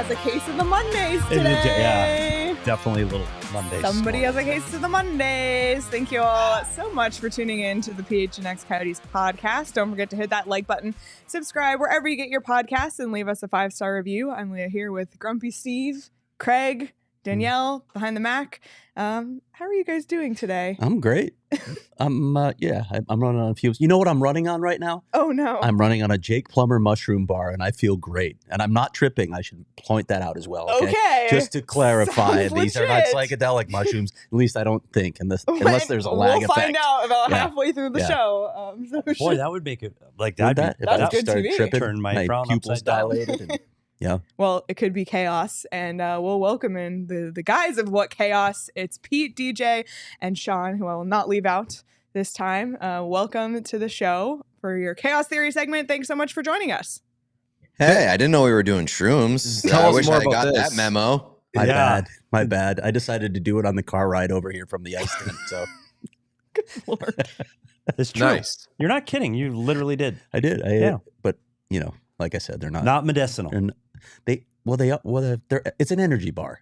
has a case of the Mondays today. Yeah, definitely a little Mondays. Somebody has a case of the Mondays. Thank you all so much for tuning in to the PHNX Coyotes Podcast. Don't forget to hit that like button, subscribe wherever you get your podcasts, and leave us a 5-star review. I'm Leah here with Grumpy Steve, Craig, Danielle behind the Mac. How are you guys doing today? I'm great. I'm running on fumes. You know what I'm running on right now? Oh no. I'm running on a Jake Plummer mushroom bar, and I feel great. And I'm not tripping. I should point that out as well. Okay. Just to clarify, Sounds these are not legit. psychedelic mushrooms. At least I don't think, unless there's a lag effect. We'll find out about Yeah. halfway through the Yeah. show. Boy, that would make it like Would that. that? If I That's good started TV. tripping, Turn my frown pupils upside down. dilated. And, yeah. Well, it could be chaos, and we'll welcome in the guys of what chaos. It's Pete, DJ, and Sean, who I will not leave out this time. Welcome to the show for your Chaos Theory segment. Thanks so much for joining us. Hey, I didn't know we were doing shrooms. Tell I us wish more I about got this. that memo. My bad. I decided to do it on the car ride over here from the ice tent. So Lord. It's true. Nice. You're not kidding. You literally did. I did. Yeah. But like I said, they're not. Not medicinal. And it's an energy bar,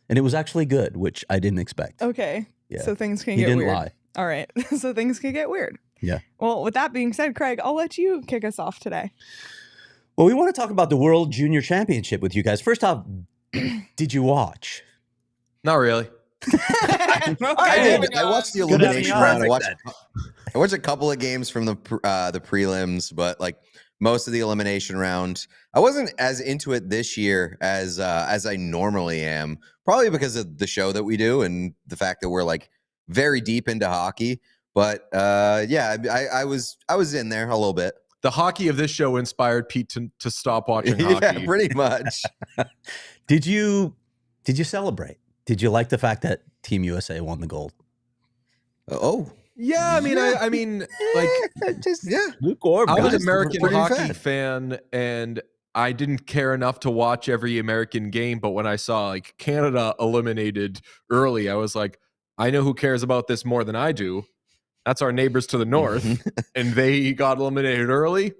and it was actually good, which I didn't expect. Okay. Yeah. So things can He get didn't weird. lie. All right. So things can get weird. Yeah. Well, with that being said, Craig, I'll let you kick us off today. Well, we want to talk about the World Junior Championship with you guys. First off, did you watch? Not really. I Okay. did. I watched the Good elimination having round. you I watched a couple of games from the prelims, but like most of the elimination round, I wasn't as into it this year as I normally am. Probably because of the show that we do and the fact that we're like very deep into hockey. But I was in there a little bit. The hockey of this show inspired Pete to stop watching hockey. Yeah, pretty much. Did you celebrate? Did you like the fact that Team USA won the gold? Oh, Yeah, I mean, like, yeah. Lukewarm. I was guys, an American pretty hockey fan. fan, and I didn't care enough to watch every American game. But when I saw like Canada eliminated early, I was like, I know who cares about this more than I do. That's our neighbors to the north, and they got eliminated early.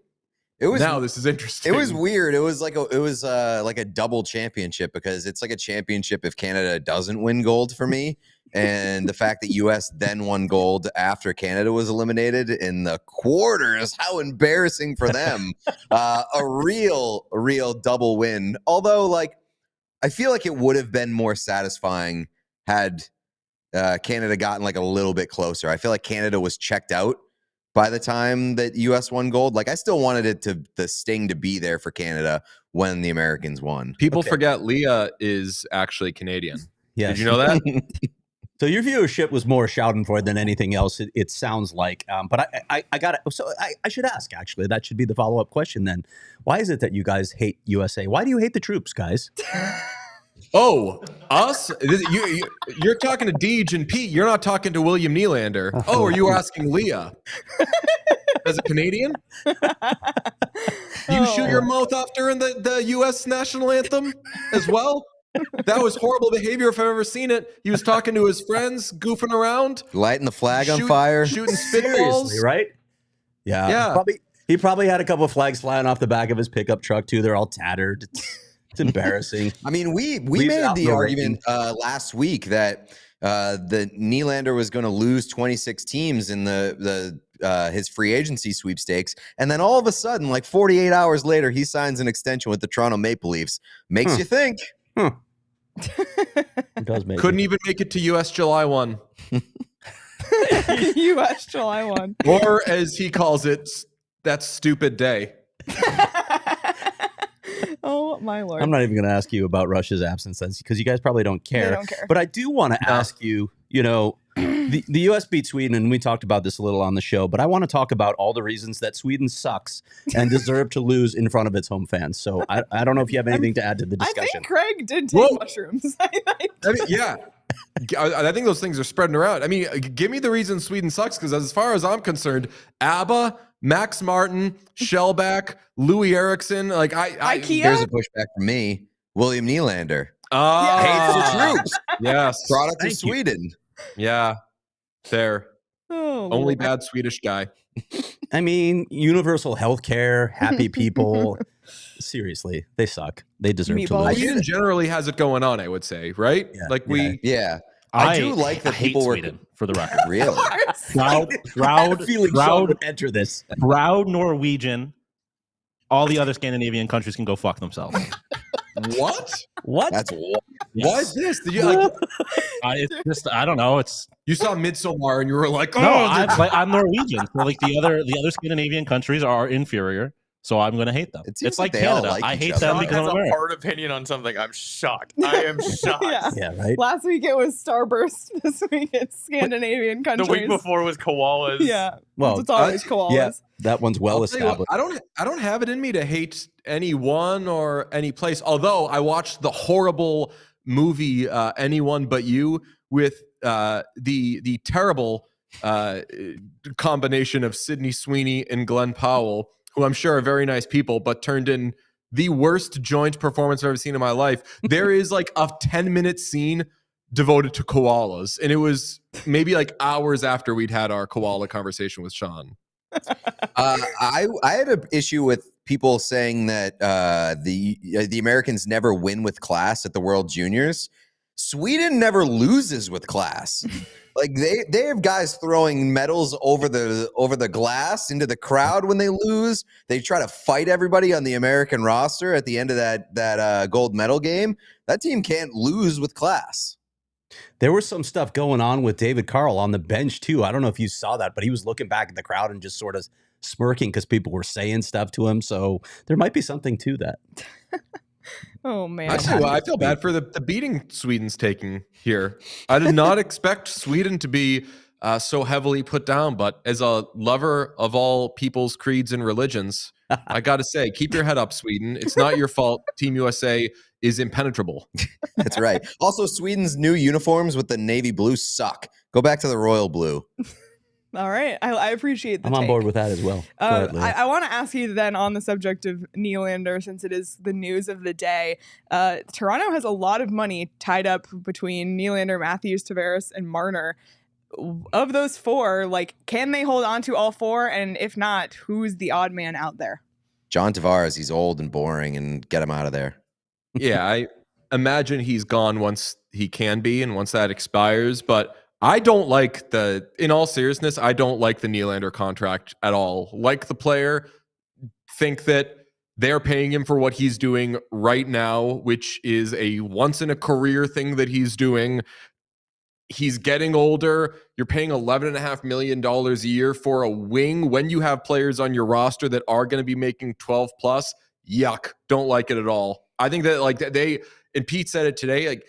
It was Now this is interesting. It was weird. It was like a double championship because it's like a championship if Canada doesn't win gold for me. And the fact that US then won gold after Canada was eliminated in the quarters, how embarrassing for them. A real double win. Although, like, I feel like it would have been more satisfying had Canada gotten like a little bit closer. I feel like Canada was checked out by the time that US won gold. Like, I still wanted the sting to be there for Canada when the Americans won. People forget Leah is actually Canadian. Yeah. Did you know that? So your viewership was more Schadenfreude than anything else. It sounds like. But I got it. So I should ask, actually. That should be the follow-up question then. Why is it that you guys hate USA? Why do you hate the troops, guys? Oh, us? You're talking to Deej and Pete. You're not talking to William Nylander. Oh, are you asking Leah? As a Canadian? Do you shoot your mouth off during the U.S. national anthem as well? That was horrible behavior if I've ever seen it. He was talking to his friends, goofing around. Lighting the flag on fire. Shooting Seriously, spitballs. right? Yeah. Yeah. He probably had a couple of flags flying off the back of his pickup truck, too. They're all tattered. It's embarrassing. I mean, we Leaves made out the the argument last week that the Nylander was going to lose 26 teams in the his free agency sweepstakes, and then all of a sudden, like 48 hours later, he signs an extension with the Toronto Maple Leafs. Makes you think. It does make Couldn't even make it to U.S. July 1. U.S. July 1. Or as he calls it, that stupid day. Oh my lord. I'm not even going to ask you about Russia's absence because you guys probably don't care. They don't care. But I do want to ask you, the U.S. beat Sweden, and we talked about this a little on the show, but I want to talk about all the reasons that Sweden sucks and deserve to lose in front of its home fans. So I don't know if you have anything to add to the I discussion. think Craig did take mushrooms. I mean, yeah. I think those things are spreading around. I mean, give me the reason Sweden sucks, because as far as I'm concerned, ABBA, Max Martin, Shellback, Louis Eriksson, like IKEA? Here's a pushback from me. William Nylander. Hates the troops. Yes. Product of Sweden. Yeah. Fair. Oh, Only Lord. bad Swedish guy. I mean, universal health care, happy people. Seriously, they suck. They deserve to Meatballs. lose. Sweden generally has it going on, I would say, right? Yeah, Like Yeah. I do like that hate people Sweden, for the record. Really? Proud, Feeling Sean would enter this. proud Norwegian. All the other Scandinavian countries can go fuck themselves. What? That's Why is this? Did you like? It's just, I don't know. It's You saw Midsommar and you were like, no, I'm Norwegian. So like the other Scandinavian countries are inferior. So I'm going to hate them. It seems It's like like they all Canada. like I each hate other. them Sean because has I'm a American. hard opinion on something. I'm shocked. I am shocked. Yeah. Yeah, right? Last week it was Starburst. This week it's Scandinavian The countries. week before was koalas. Yeah. Well, it's always koalas. Yeah, that one's well I'll tell you what, established. I don't have it in me to hate anyone or any place. Although I watched the horrible movie Anyone But You with the terrible combination of Sydney Sweeney and Glenn Powell, who I'm sure are very nice people, but turned in the worst joint performance I've ever seen in my life. There is like a 10-minute scene devoted to koalas, and it was maybe like hours after we'd had our koala conversation with Sean. I had an issue with people saying that the Americans never win with class at the World Juniors. Sweden never loses with class. Like they have guys throwing medals over the glass into the crowd when they lose. They try to fight everybody on the American roster at the end of that gold medal game. That team can't lose with class. There was some stuff going on with David Carl on the bench, too. I don't know if you saw that, but he was looking back at the crowd and just sort of smirking because people were saying stuff to him. So there might be something to that. Oh man. I tell you what, I feel bad for the beating Sweden's taking here. I did not expect Sweden to be so heavily put down, but as a lover of all people's creeds and religions, I got to say, keep your head up, Sweden. It's not your fault. Team USA is impenetrable. That's right. Also, Sweden's new uniforms with the navy blue suck. Go back to the royal blue. All right. I appreciate the I'm on take. board with that as well. Go ahead, Leah. I want to ask you then on the subject of Nylander, since it is the news of the day. Toronto has a lot of money tied up between Nylander, Matthews, Tavares, and Marner. Of those four, like, can they hold on to all four? And if not, who's the odd man out there? John Tavares, he's old and boring, and get him out of there. Yeah, I imagine he's gone once he can be and once that expires. But I don't like in all seriousness, I don't like the Nylander contract at all. Like the player, think that they're paying him for what he's doing right now, which is a once in a career thing that he's doing. He's getting older. You're paying $11.5 million a year for a wing when you have players on your roster that are going to be making 12 plus. Yuck. Don't like it at all. I think that like and Pete said it today, like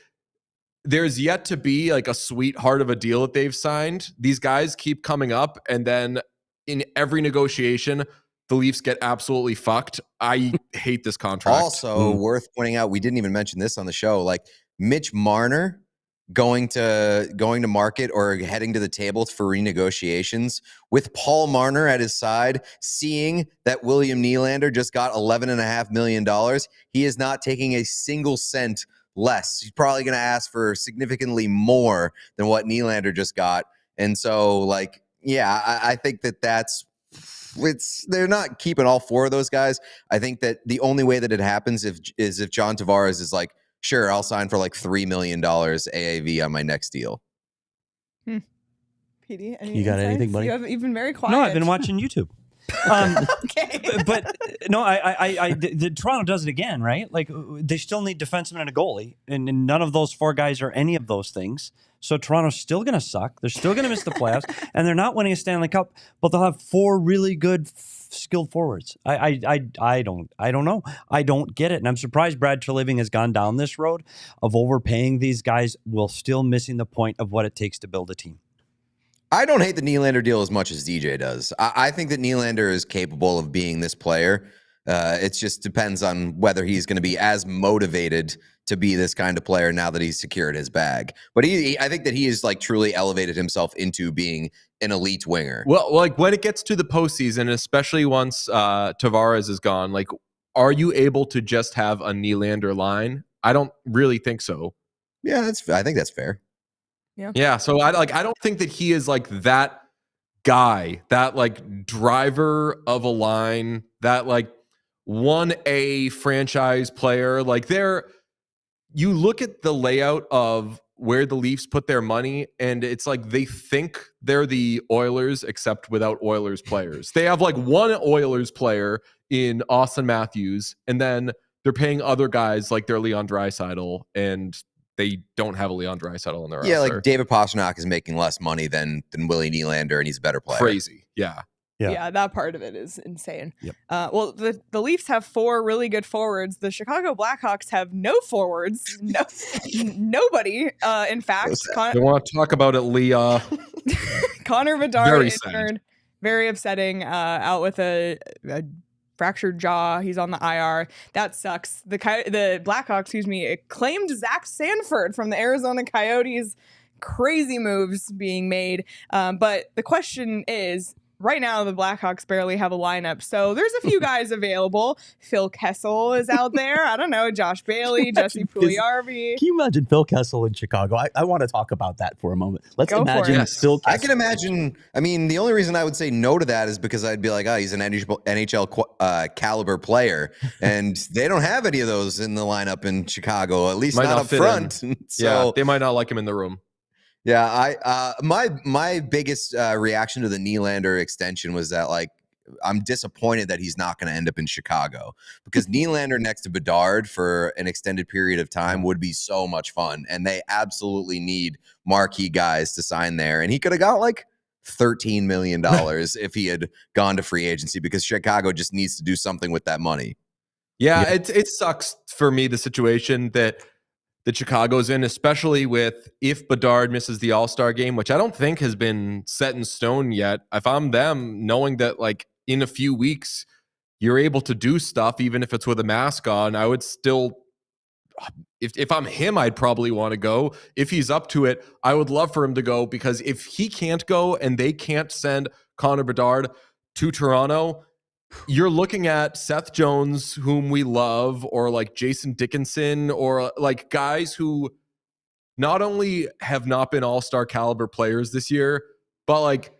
there's yet to be like a sweetheart of a deal that they've signed. These guys keep coming up, and then in every negotiation, the Leafs get absolutely fucked. I hate this contract. Also, worth pointing out, we didn't even mention this on the show, like Mitch Marner going to market or heading to the table for renegotiations with Paul Marner at his side, seeing that William Nylander just got $11.5 million. He is not taking a single cent less. He's probably going to ask for significantly more than what Nylander just got. And so, like, yeah, I think they're not keeping all four of those guys. I think that the only way that it happens is if John Tavares is like, sure, I'll sign for like $3 million AAV on my next deal. Petey, any You got insights? anything, buddy? You've been very quiet. No, I've been watching YouTube. Okay. But no, Toronto does it again, right? Like they still need defensemen and a goalie, and none of those four guys are any of those things. So Toronto's still going to suck. They're still going to miss the playoffs, and they're not winning a Stanley Cup. But they'll have four really good, skilled forwards. I don't know. I don't get it, and I'm surprised Brad Treliving has gone down this road of overpaying these guys while still missing the point of what it takes to build a team. I don't hate the Nylander deal as much as DJ does. I think that Nylander is capable of being this player. It just depends on whether he's going to be as motivated to be this kind of player now that he's secured his bag. But I think that he has like truly elevated himself into being an elite winger. Well, like when it gets to the postseason, especially once Tavares is gone, like, are you able to just have a Nylander line? I don't really think so. Yeah, I think that's fair. Yeah, so I don't think that he is like that guy, that like driver of a line, that like 1A franchise player. Like you look at the layout of where the Leafs put their money, and it's like they think they're the Oilers, except without Oilers players. They have like one Oilers player in Austin Matthews, and then they're paying other guys like they're Leon Draisaitl, and they don't have a Leon Draisaitl in their roster. Yeah, like David Pastrnak is making less money than Willie Nylander, and he's a better player. Crazy. Yeah. Yeah, that part of it is insane. Yep. Well, the Leafs have four really good forwards. The Chicago Blackhawks have no forwards. Nobody. In fact, They want to talk about it, Leah. Connor Bedard Very is sad. very upsetting. Out with a fractured jaw. He's on the IR. That sucks. The Blackhawks, claimed Zach Sanford from the Arizona Coyotes. Crazy moves being made. But the question is, right now, the Blackhawks barely have a lineup, so there's a few guys available. Phil Kessel is out there. I don't know, Josh Bailey, Jesse Puljujarvi. Can you imagine Phil Kessel in Chicago? I want to talk about that for a moment. Let's Go for imagine it. Yes. Phil Kessel. I can imagine. I mean, the only reason I would say no to that is because I'd be like, he's an NHL caliber player, and they don't have any of those in the lineup in Chicago, at least Might not not up fit front. So Yeah, they might not like him in the room. yeah, my biggest reaction to the Nylander extension was that like I'm disappointed that he's not going to end up in Chicago, because Nylander next to Bedard for an extended period of time would be so much fun, and they absolutely need marquee guys to sign there, and he could have got like $13 million if he had gone to free agency, because Chicago just needs to do something with that money. Yeah, it sucks for me, the situation that Chicago's in, especially with if Bedard misses the All-Star game, which I don't think has been set in stone yet. If I'm them, knowing that like in a few weeks you're able to do stuff, even if it's with a mask on, I would still, if I'm him, I'd probably want to go. If he's up to it, I would love for him to go, because if he can't go and they can't send Connor Bedard to Toronto, you're looking at Seth Jones, whom we love, or like Jason Dickinson, or like guys who not only have not been all-star caliber players this year, but like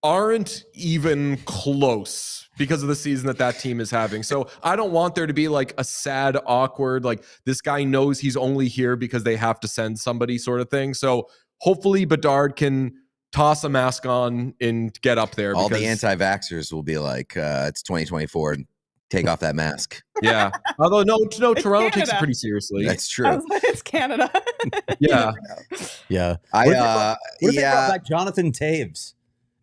aren't even close because of the season that team is having. So I don't want there to be like a sad, awkward, like this guy knows he's only here because they have to send somebody sort of thing. So hopefully Bedard can toss a mask on and get up there. All the anti-vaxxers will be like, it's 2024 and take off that mask. Yeah. Although no, Toronto takes it Canada. pretty seriously. That's true. It's Canada. Yeah. Yeah. I What if they brought yeah. back Jonathan Taves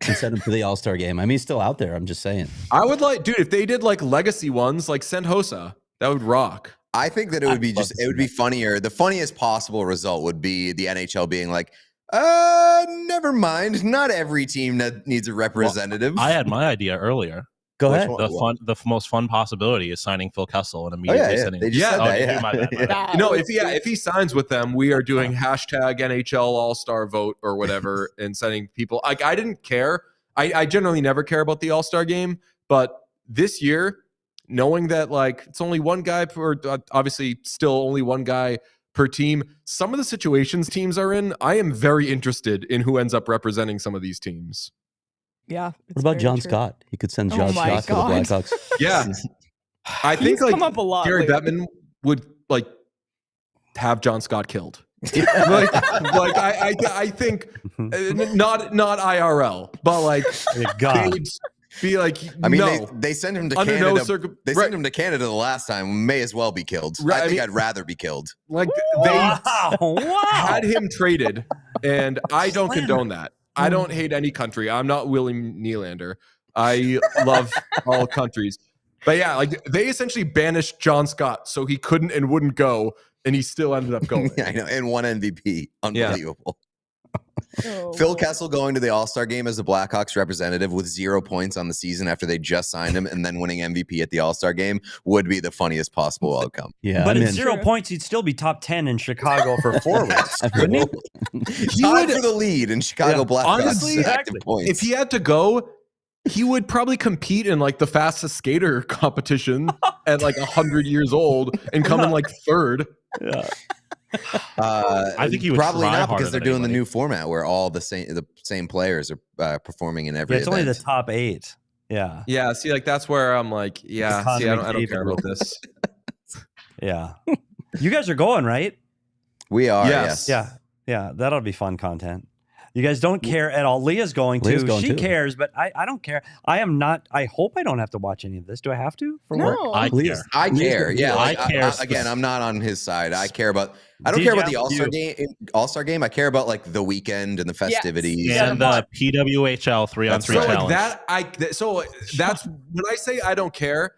and sent him to the All-Star game? I mean, he's still out there. I'm just saying. I would like, dude, if they did like legacy ones, like send Hossa, that would rock. I think that it would be I'd love just, to it would see be funnier. The funniest possible result would be the NHL being like, never mind. Not every team that needs a representative. I had my idea earlier. Go Which ahead. one? The most fun possibility is signing Phil Kessel and immediately sending. They just Yeah. said Oh, that, okay, yeah. my bad. That You know, was if he signs with them, we are doing hashtag NHL All-Star vote or whatever and sending people. Like, I didn't care. I generally never care about the All-Star game, but this year, knowing that like it's only one guy per, obviously still only one guy per team, some of the situations teams are in, I am very interested in who ends up representing some of these teams. Yeah. What about John Scott? He could send John my Scott to the God. Blackhawks. Yeah. I He's think like come up a lot Gary lately. Bettman would like have John Scott killed. like I think not IRL, but like God. be like, I mean, no. they sent him to Under Canada. no They sent him to Canada the last time. May as well be killed. Right, I think I'd rather be killed. Like they Wow. had him traded, and I don't Slander. condone that. I don't hate any country. I'm not William Nylander. I love all countries. But yeah, like they essentially banished John Scott so he couldn't and wouldn't go, and he still ended up going. Yeah, I know. And one MVP. Unbelievable. Oh, Phil Kessel going to the All-Star game as the Blackhawks representative with 0 points on the season after they just signed him and then winning MVP at the All-Star game would be the funniest possible outcome. Yeah, But I'm at in. 0 points, he'd still be top 10 in Chicago for 4 weeks, wouldn't he? Tied for the lead in Chicago Yeah. Blackhawks. Honestly, active points. If he had to go, he would probably compete in like the fastest skater competition at like 100 years old and come in like third. Yeah. I think he would probably try not harder because they're than doing the anybody. new format where all the same players are performing in every Yeah, it's only the event. top 8. Yeah. Yeah, see, like that's where I'm like, yeah, Connor see, I don't Bedard care about this. Yeah. You guys are going, right? We are, Yes. yes. Yeah. Yeah. That'll be fun content. You guys don't care at all. Leah's going Leah's to. going She too. cares, but I don't care. I am not. I hope I don't have to watch any of this. Do I have to for work? no. I Leah's- care. I care. Yeah, I like, care again, I'm not on his side. I care about. I don't DJ, care about the I'm with All-Star game. All-Star game. I care about like the weekend and the festivities. Yeah, And the PWHL 3-on-3 So challenge. like that, so that's when I say I don't care.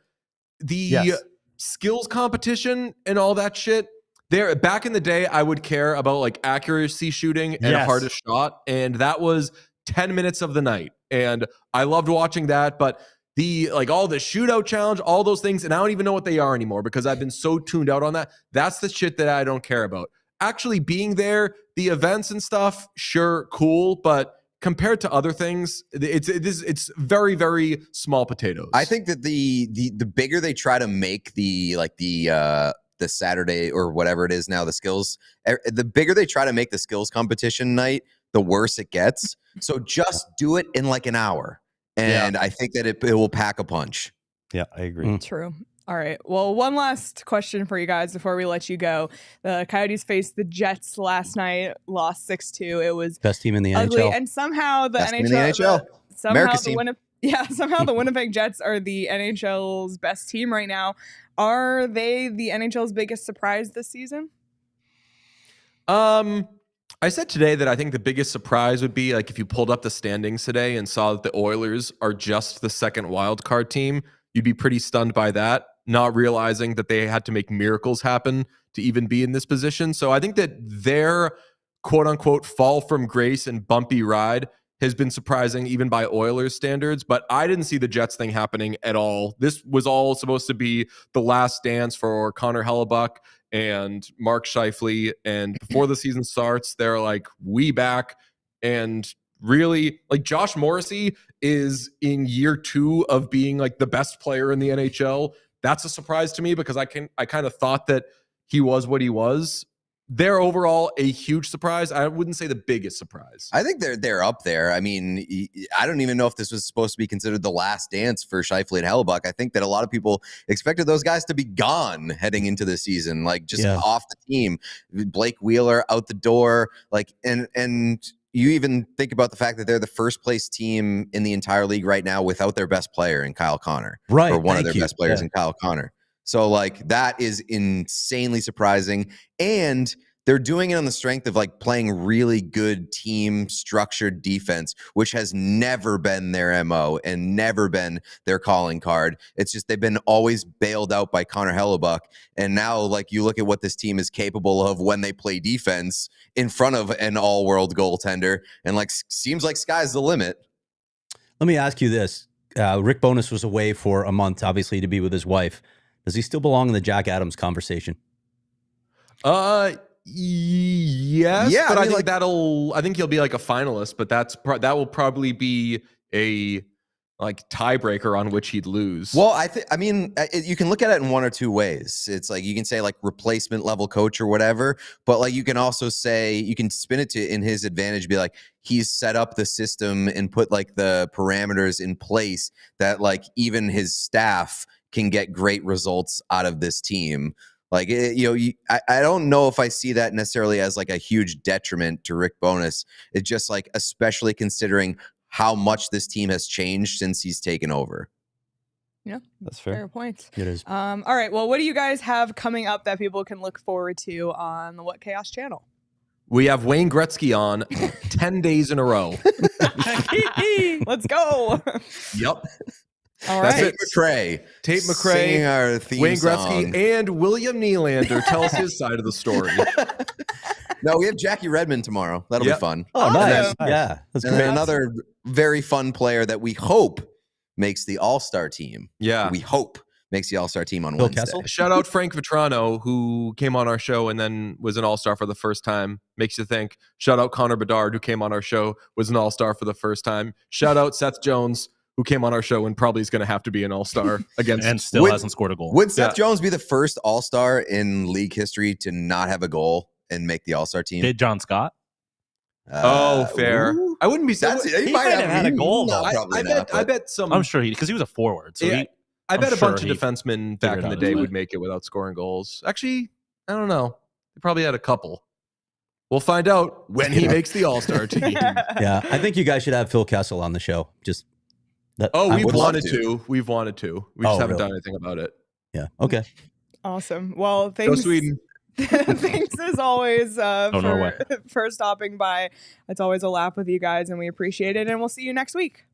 The Yes. skills competition and all that shit. There, back in the day, I would care about like accuracy shooting and Yes. hardest shot, and that was 10 minutes of the night, and I loved watching that. But the like all the shootout challenge, all those things, and I don't even know what they are anymore because I've been so tuned out on that. That's the shit that I don't care about. Actually being there, the events and stuff, sure, cool, but compared to other things, it's very, very small potatoes. I think that the bigger they try to make the Saturday or whatever it is now, the skills, the bigger they try to make the skills competition night, the worse it gets. So just do it in like an hour. And I think that it will pack a punch. Yeah, I agree. True. All right. Well, one last question for you guys before we let you go. The Coyotes faced the Jets last night, lost 6-2. It was Best team in the ugly, NHL. and somehow the Best team NHL, in the NHL. somehow America's the team. somehow the Winnipeg Jets are the NHL's best team right now. Are they the NHL's biggest surprise this season? I said today that I think the biggest surprise would be like if you pulled up the standings today and saw that the Oilers are just the second wild card team, you'd be pretty stunned by that, not realizing that they had to make miracles happen to even be in this position. So I think that their quote unquote fall from grace and bumpy ride has been surprising even by Oilers standards, but I didn't see the Jets thing happening at all. This was all supposed to be the last dance for Connor Hellebuck and Mark Scheifele, and before the season starts, they're like, we back. And really, like Josh Morrissey is in year 2 of being like the best player in the NHL. That's a surprise to me because I kind of thought that he was what he was. They're overall a huge surprise. I wouldn't say the biggest surprise. I think they're up there. I mean, I don't even know if this was supposed to be considered the last dance for Scheifele and Hellebuck. I think that a lot of people expected those guys to be gone heading into the season, like just off the team. Blake Wheeler out the door, like and you even think about the fact that they're the first place team in the entire league right now without their best player in Kyle Connor, Right, or one of thank their you. best players Yeah. in Kyle Connor. So like that is insanely surprising. And they're doing it on the strength of like playing really good team structured defense, which has never been their MO and never been their calling card. It's just they've been always bailed out by Connor Hellebuck. And now like you look at what this team is capable of when they play defense in front of an all-world goaltender, and like seems like sky's the limit. Let me ask you this. Rick Bowness was away for a month, obviously, to be with his wife. Does he still belong in the Jack Adams conversation? Yes, Yeah, but I I mean, think I think he'll be like a finalist, but that will probably be a like tiebreaker on which he'd lose. Well, I mean, you can look at it in one or two ways. It's like you can say like replacement level coach or whatever, but like you can also say you can spin it to in his advantage, be like he's set up the system and put like the parameters in place that like even his staff can get great results out of this team. Like, I don't know if I see that necessarily as like a huge detriment to Rick Bowness. It's just like, especially considering how much this team has changed since he's taken over. Yeah, That's fair. fair point. It is. All right. Well, what do you guys have coming up that people can look forward to on the What Chaos channel? We have Wayne Gretzky on 10 days in a row. Let's go. Yep. All That's right. Tate McRae. Tate Singing McRae, our theme Wayne song. Gretzky, and William Nylander tells his side of the story. No, we have Jackie Redmond tomorrow. That'll Yep. be fun. Oh, Awesome. nice. Nice. Yeah, that's And great. then another very fun player that we hope makes the All-Star team. Yeah. We hope makes the All-Star team on Phil Wednesday. Kessel? Shout out Frank Vetrano, who came on our show and then was an all-star for the first time. Makes you think. Shout out Connor Bedard, who came on our show, was an all-star for the first time. Shout out Seth Jones, who came on our show and probably is going to have to be an all-star against. And still Would- hasn't scored a goal. Would Seth Yeah. Jones be the first All-Star in league history to not have a goal and make the All-Star team? Did John Scott? Fair. ooh. I wouldn't be. That's, He might have had a goal, No, though. probably I not. bet. I bet some. I'm sure because he was a forward. So Yeah, he, I bet I'm a bunch sure of he defensemen back figured in the out day his way. would make it without scoring goals. Actually, I don't know. They probably had a couple. We'll find out when he makes the All-Star team. Yeah, I think you guys should have Phil Kessel on the show. Just that. Oh, I we've would love wanted to. We've wanted to. We just Oh, haven't really? done anything about it. Yeah. Okay. Awesome. Well, Go thanks. Sweden. Thanks as always Norway. for stopping by. It's always a laugh with you guys, and we appreciate it. And we'll see you next week.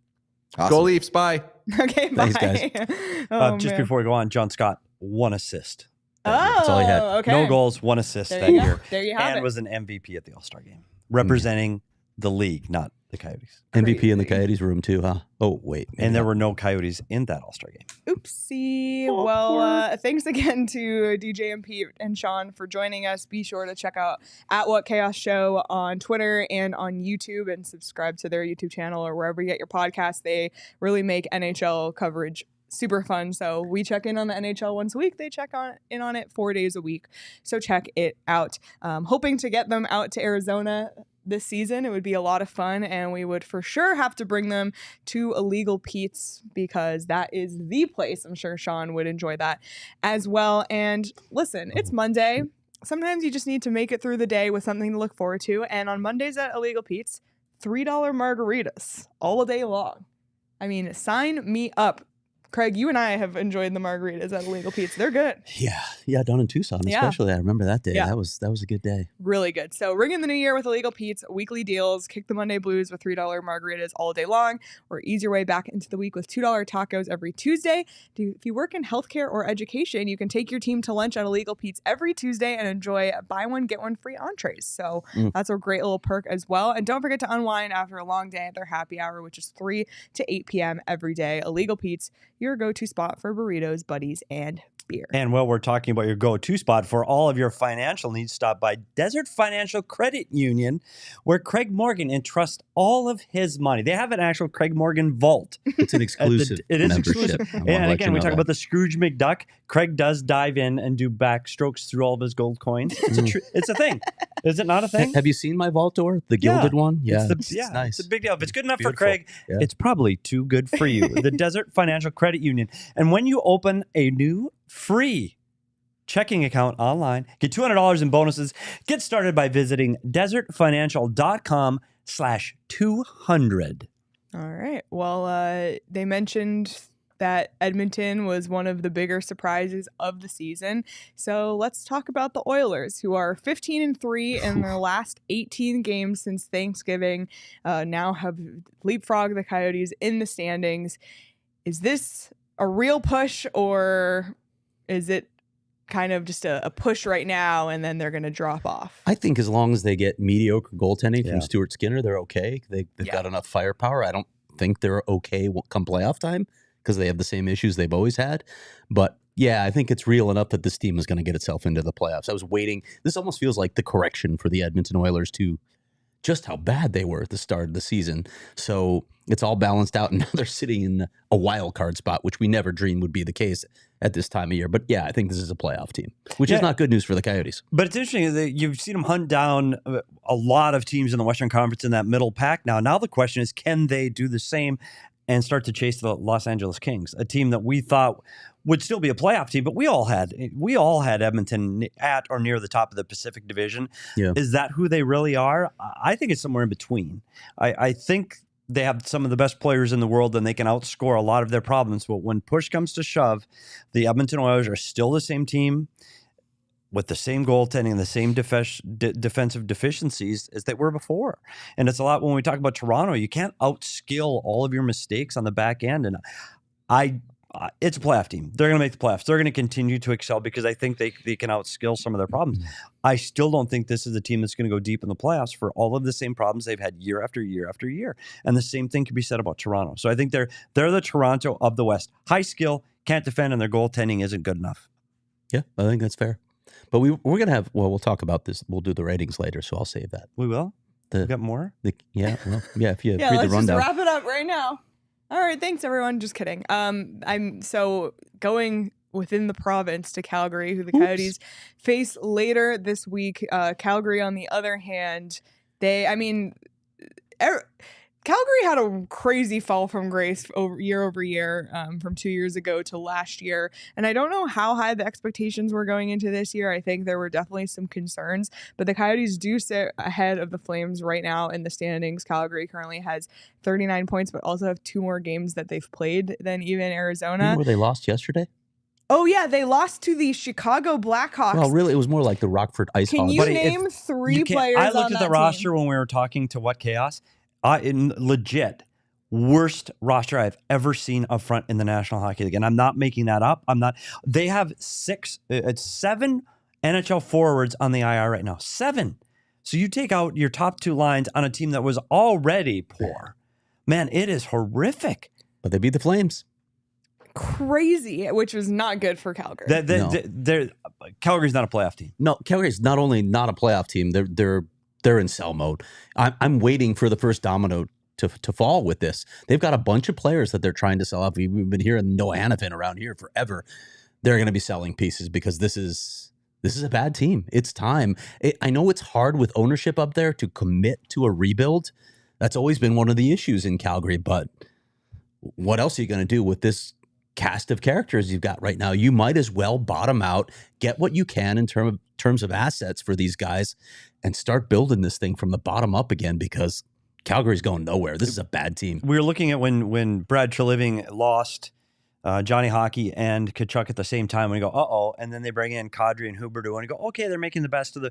Awesome. Go Leafs. Bye. Okay, bye. Thanks, guys. Oh, Just man. before we go on, John Scott, 1 assist. Oh, That's all he had. okay. No goals, 1 assist There that you go. year. There you have And it. was an MVP at the All-Star game, representing the league, not the Coyotes. MVP in the Crazy. Coyotes room too, huh? Oh wait. maybe And there not. were no Coyotes in that All-Star game. Oopsie. Well, thanks again to DJ and Pete and Sean for joining us. Be sure to check out at What Chaos Show on Twitter and on YouTube and subscribe to their YouTube channel or wherever you get your podcasts. They really make NHL coverage super fun. So we check in on the NHL once a week. They check in on it 4 days a week. So check it out. Hoping to get them out to Arizona this season. It would be a lot of fun, and we would for sure have to bring them to Illegal Pete's because that is the place. I'm sure Sean would enjoy that as well. And listen, it's Monday. Sometimes you just need to make it through the day with something to look forward to. And on Mondays at Illegal Pete's, $3 margaritas all day long. I mean, sign me up. Craig, you and I have enjoyed the margaritas at Illegal Pete's. They're good. Yeah, down in Tucson, Yeah. especially. I remember that day. Yeah. That was a good day. Really good. So ring in the new year with Illegal Pete's weekly deals. Kick the Monday blues with $3 margaritas all day long, or ease your way back into the week with $2 tacos every Tuesday. If you work in healthcare or education, you can take your team to lunch at Illegal Pete's every Tuesday and enjoy buy one, get one free entrees. So that's a great little perk as well. And don't forget to unwind after a long day at their happy hour, which is 3 to 8 p.m. every day. Illegal Pete's, your go-to spot for burritos, buddies, and beer. And while we're talking about your go-to spot for all of your financial needs, stop by Desert Financial Credit Union, where Craig Morgan entrusts all of his money. They have an actual Craig Morgan vault. It's an exclusive. It is membership. exclusive. I wanna And let again, you we know talk that. about the Scrooge McDuck. Craig does dive in and do backstrokes through all of his gold coins. It's a thing. Is it not a thing? Have you seen my vault door? The Yeah. gilded one? Yeah, It's nice. It's a big deal. If it's good enough for Beautiful. Craig, Yeah. it's probably too good for you. The Desert Financial Credit Union. And when you open a new free checking account online, get $200 in bonuses. Get started by visiting desertfinancial.com/200. All right. Well, they mentioned that Edmonton was one of the bigger surprises of the season. So let's talk about the Oilers, who are 15-3 in their last 18 games since Thanksgiving. Now have leapfrogged the Coyotes in the standings. Is this a real push, or is it kind of just a push right now and then they're going to drop off? I think as long as they get mediocre goaltending Yeah. from Stuart Skinner, they're okay. They've Yeah. got enough firepower. I don't think they're okay come playoff time because they have the same issues they've always had. But yeah, I think it's real enough that this team is going to get itself into the playoffs. I was waiting. This almost feels like the correction for the Edmonton Oilers to just how bad they were at the start of the season. So it's all balanced out, and now they're sitting in a wild card spot, which we never dreamed would be the case at this time of year. But yeah, I think this is a playoff team, which Yeah. is not good news for the Coyotes. But it's interesting that you've seen them hunt down a lot of teams in the Western Conference in that middle pack now. Now the question is, can they do the same and start to chase the Los Angeles Kings, a team that we thought would still be a playoff team, but we all had Edmonton at or near the top of the Pacific Division. Yeah. Is that who they really are? I think it's somewhere in between. I think they have some of the best players in the world and they can outscore a lot of their problems. But when push comes to shove, the Edmonton Oilers are still the same team with the same goaltending and the same defensive deficiencies as they were before. And it's a lot when we talk about Toronto, you can't outskill all of your mistakes on the back end. And it's a playoff team. They're going to make the playoffs. They're going to continue to excel because I think they can outskill some of their problems. I still don't think this is a team that's going to go deep in the playoffs for all of the same problems they've had year after year after year. And the same thing can be said about Toronto. So I think they're the Toronto of the West. High skill, can't defend, and their goaltending isn't good enough. Yeah, I think that's fair. But we're going to have, we'll talk about this. We'll do the ratings later, so I'll save that. We will? We got more? If you read the let's rundown. just wrap it up right now. All right, thanks everyone. Just kidding. I'm going within the province to Calgary, who the Coyotes face later this week. Calgary, on the other hand, Calgary had a crazy fall from grace year over year, from 2 years ago to last year. And I don't know how high the expectations were going into this year. I think there were definitely some concerns, but the Coyotes do sit ahead of the Flames right now in the standings. Calgary currently has 39 points, but also have 2 more games that they've played than even Arizona. Remember where they lost yesterday? Oh, yeah. They lost to the Chicago Blackhawks. Well, really, it was more like the Rockford Ice Can Hogs. you name 3 players I looked on at the that roster team? when we were talking to What Chaos. Legit worst roster I've ever seen up front in the National Hockey League. And I'm not making that up. They have 7 NHL forwards on the IR right now. 7. So you take out your top 2 lines on a team that was already poor. Man, it is horrific. But they beat the Flames. Crazy, which was not good for Calgary. Calgary's not a playoff team. No, Calgary's not only not a playoff team, they're in sell mode. I'm waiting for the first domino to fall with this. They've got a bunch of players that they're trying to sell off. We've been hearing Noah Hannafin around here forever. They're going to be selling pieces because this is a bad team. It's time. I know it's hard with ownership up there to commit to a rebuild. That's always been one of the issues in Calgary. But what else are you going to do with this cast of characters you've got right now? You might as well bottom out, get what you can in terms of assets for these guys, and start building this thing from the bottom up again, because Calgary's going nowhere. This is a bad team. We were looking at when Brad Treliving lost Johnny Hockey and Tkachuk at the same time, and we go, uh-oh, and then they bring in Kadri and Huberdeau, and you go, okay, they're making the best of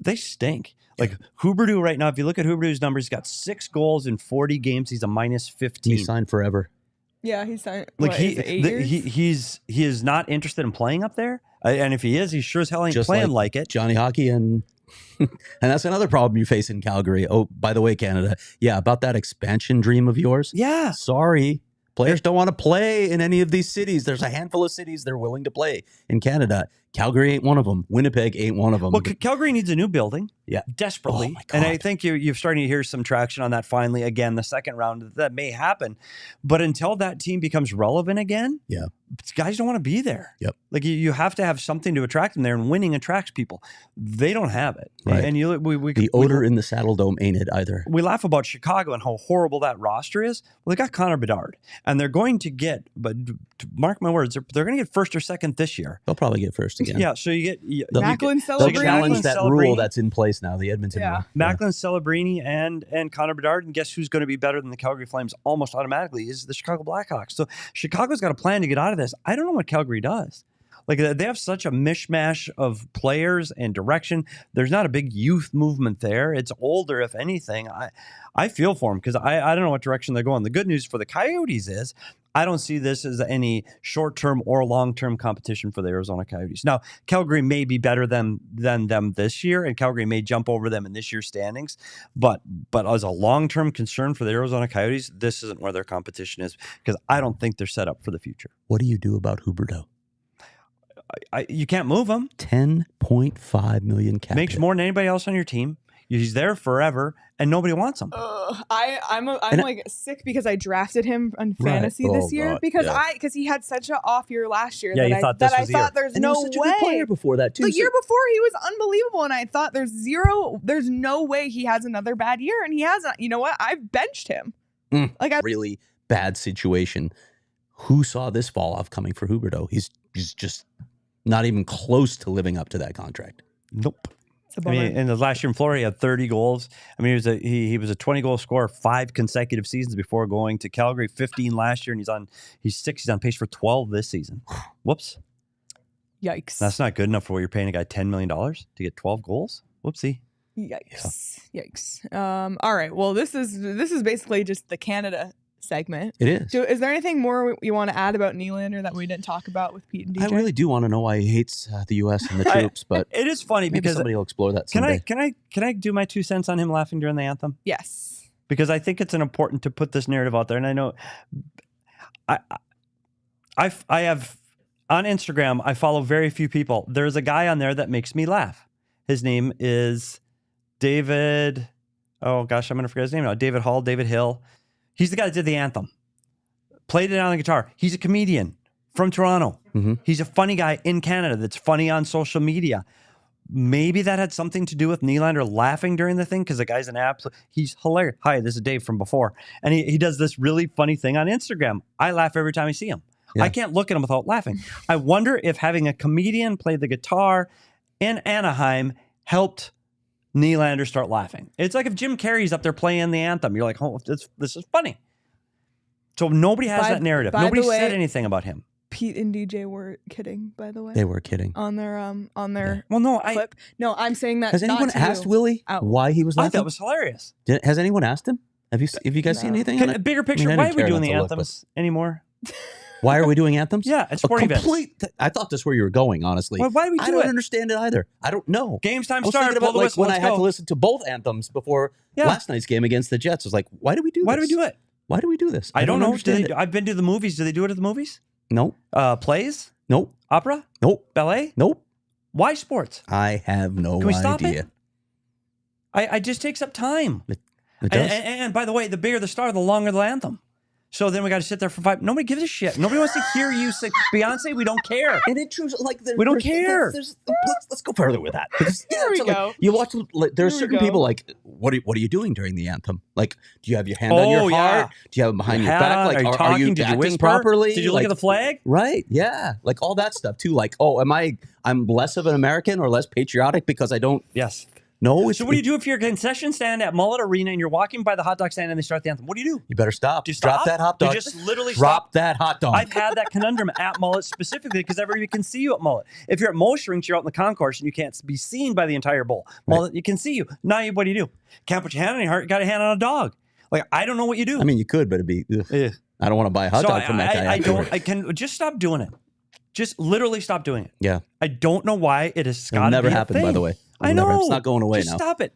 they stink. Like Huberdeau right now, if you look at Huberdeau's numbers, he's got 6 goals in 40 games. He's a -15. He signed forever. Yeah, he signed. Like what, is it 8 years? he is not interested in playing up there, and if he is, he sure as hell ain't Just playing like it. Johnny Hockey and that's another problem you face in Calgary. Oh, by the way, Canada, about that expansion dream of yours. Yeah, Sorry. Players don't want to play in any of these cities. There's a handful of cities they're willing to play in Canada. Calgary ain't one of them. Winnipeg ain't one of them. well, Calgary needs a new building. Yeah. Desperately. Oh my And I God. think you're starting to hear some traction on that finally. Again, the second round, that may happen. But until that team becomes relevant again, guys don't want to be there. Yep. Like you have to have something to attract them there, and winning attracts people. They don't have it. Right. And the odor in the Saddle Dome ain't it either. we laugh about Chicago and how horrible that roster is. Well, they got Connor Bedard, and they're going to get, but mark my words, they're going to get first or second this year. They'll probably get first again. Yeah, so you get Macklin They'll Celebrini. challenge that rule Celebrini. that's in place now, the Edmonton rule. Macklin, Celebrini, and Connor Bedard, and guess who's going to be better than the Calgary Flames almost automatically is the Chicago Blackhawks. So Chicago's got a plan to get out of this. I don't know what Calgary does. Like they have such a mishmash of players and direction. There's not a big youth movement there. It's older, if anything. I feel for them because I don't know what direction they're going. The good news for the Coyotes is I don't see this as any short-term or long-term competition for the Arizona Coyotes. Now, Calgary may be better than them this year, and Calgary may jump over them in this year's standings. But as a long-term concern for the Arizona Coyotes, this isn't where their competition is because I don't think they're set up for the future. What do you do about Huberdeau? You can't move him. $10.5 million cap Makes hit. more than anybody else on your team. He's there forever, and nobody wants him. I'm like sick because I drafted him on fantasy Oh, this year God. because he had such an off year last year. Yeah, that you I thought this was the year. there's And no he was such way. a good player before that too. The year before he was unbelievable, and I thought there's no way he has another bad year, and he hasn't. You know what? I've benched him. Really bad situation. Who saw this fall off coming for Huberdeau? He's just not even close to living up to that contract. Nope. It's a I bummer. mean, in the last year in Florida, he had 30 goals. I mean, he was a 20-goal scorer 5 consecutive seasons before going to Calgary. 15 last year, and he's 6. He's on pace for 12 this season. Whoops, Yikes. that's not good enough for what you're paying a guy $10 million to get 12 goals. Whoopsie. Yikes. Yikes. All right. Well, this is basically just the Canada segment. It is. So is there anything more you want to add about Nylander that we didn't talk about with Pete and DJ? I really do want to know why he hates the U.S. and the troops, but It is funny maybe because somebody will explore that can someday. I do my 2 cents on him laughing during the anthem? Yes. Because I think it's important to put this narrative out there. And I know I have on Instagram, I follow very few people. There's a guy on there that makes me laugh. His name is David. Oh gosh, I'm going to forget his name now. David Hill. He's the guy that did the anthem. Played it on the guitar. He's a comedian from Toronto. Mm-hmm. He's a funny guy in Canada that's funny on social media. Maybe that had something to do with Nylander laughing during the thing because the guy's an absolute, he's hilarious. Hi, this is Dave from before. And he does this really funny thing on Instagram. I laugh every time I see him. Yeah. I can't look at him without laughing. I wonder if having a comedian play the guitar in Anaheim helped Nylander start laughing. It's like if Jim Carrey's up there playing the anthem. You're like, oh, this is funny. So nobody has that narrative. by the Nobody way- said anything about him. Pete and DJ were kidding, by the way. They were kidding. on their Well, no, clip. No, I'm saying that. Has not anyone to asked you. Willie Oh. why he was I laughing? thought it was hilarious. Has anyone asked him? Have you guys seen No. anything on it? Bigger picture, I why didn't are we care doing not the to look, but- anthems anymore? Why are we doing anthems? Yeah, it's A sporting events. I thought that's where you were going, honestly. Why do we I do don't it? understand it either. I don't know. Games I time was start. thinking Blow about the like whistle. when I Let's had go. to listen to both anthems before Yeah. last night's game against the Jets. I was like, why do we do this? Why do we do it? Why do we do this? I don't know. understand it. I've been to the movies. Do they do it at the movies? Nope. Plays? Nope. Opera? Nope. Ballet? Nope. Why sports? I have no Can we stop idea. it? I just takes up time. It And, does. and by the way, the bigger the star, the longer the anthem. So then we got to sit there for 5. Nobody gives a shit. Nobody wants to hear you say Beyonce. We don't care. And it truly, like, We don't care. Let's go further with that. Because, Here we go. You watch, like, there are Here we certain go. people, like, what are you doing during the anthem? Like, do you have your hand on your Oh, heart? yeah. Do you have it behind your Hat back? on? Like, Are you are talking? you Did you acting whisper? properly? Did you look Like, at the flag? Right. Yeah. Like all that stuff too. Like, oh, I'm less of an American or less patriotic because I don't Yes. know. So what do you do if you're a concession stand at Mullet Arena and you're walking by the hot dog stand and they start the anthem? What do you do? You better stop. Do you Drop stop? that hot Do dog. you just literally drop stop? that hot dog. I've had that conundrum at Mullet specifically because everybody can see you at Mullet. If you're at most rinks, you're out in the concourse and you can't be seen by the entire bowl. Mullet, you can see you. Now, what do you do? Can't put your hand on your heart. You got a hand on a dog. Like, I don't know what you do. I mean, you could, but it'd be. Ugh. Eh. I don't want to buy a hot So dog from that guy. I afterward. don't. I can just stop doing it. Just literally stop doing it. Yeah. I don't know why it has It'll got to never be a happen, by thing. the way. I It'll know. never- it's not going away just now. Stop it.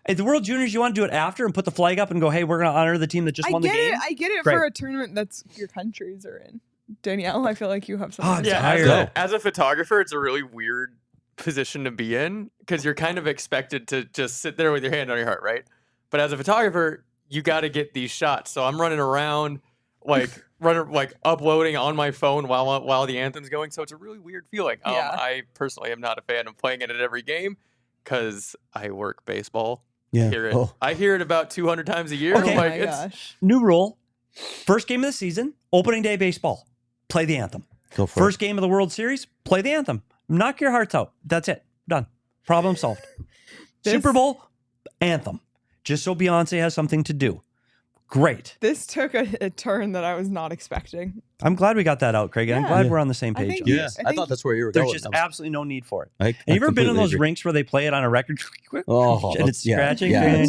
At the World Juniors, you want to do it after and put the flag up and go, hey, we're going to honor the team that just I won the get game? it. I get it Great. for a tournament that's your countries are in. Danielle, I feel like you have something. Oh, to Yeah, say. as tired. as a photographer, it's a really weird position to be in because you're kind of expected to just sit there with your hand on your heart, right? But as a photographer, you got to get these shots. So I'm running around, like uploading on my phone while the anthem's going. So it's a really weird feeling. Yeah. I personally am not a fan of playing it at every game because I work baseball. Yeah. Hear it. Oh. I hear it about 200 times a year. Okay. Oh Like, my it's, gosh. New rule. First game of the season, opening day baseball. Play the anthem. Go for First game of the World Series, play the anthem. Knock your hearts out. That's it. Done. Problem solved. This- Super Bowl, anthem. Just so Beyonce has something to do. Great. This took a turn that I was not expecting. I'm glad we got that out, Craig. I'm Yeah. glad Yeah. we're on the same I page. think on you- this. I thought that's where you were There's going. just That was- absolutely no need for it. I Have you ever been in completely those agree. rinks where they play it on a record Oh, and it's yeah, scratching? yeah.